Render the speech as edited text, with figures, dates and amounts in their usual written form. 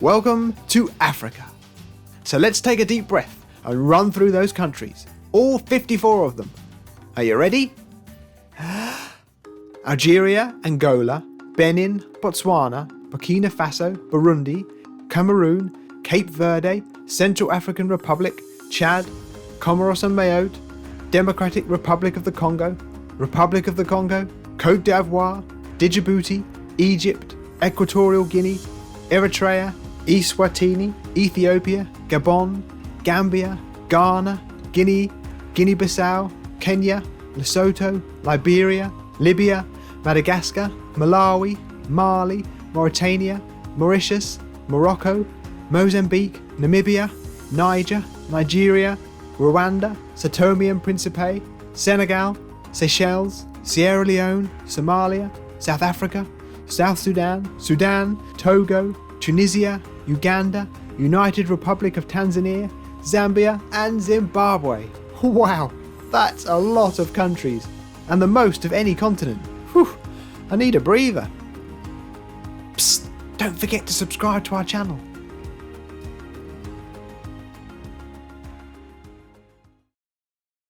Welcome to Africa. So let's take a deep breath and run through those countries, all 54 of them. Are you ready? Algeria, Angola, Benin, Botswana, Burkina Faso, Burundi, Cameroon, Cape Verde, Central African Republic, Chad, Comoros and Mayotte, Democratic Republic of the Congo, Côte d'Ivoire, Djibouti, Egypt, Equatorial Guinea, Eritrea, Eswatini, Ethiopia, Gabon, Gambia, Ghana, Guinea, Guinea-Bissau, Kenya, Lesotho, Liberia, Libya, Madagascar, Malawi, Mali, Mauritania, Mauritius, Morocco, Mozambique, Namibia, Niger, Nigeria, Rwanda, Sao Tome and Principe, Senegal, Seychelles, Sierra Leone, Somalia, South Africa, South Sudan, Togo, Tunisia, Uganda, United Republic of Tanzania, Zambia and Zimbabwe. Wow, that's a lot of countries, and the most of any continent. Whew, I need a breather. Psst, don't forget to subscribe to our channel.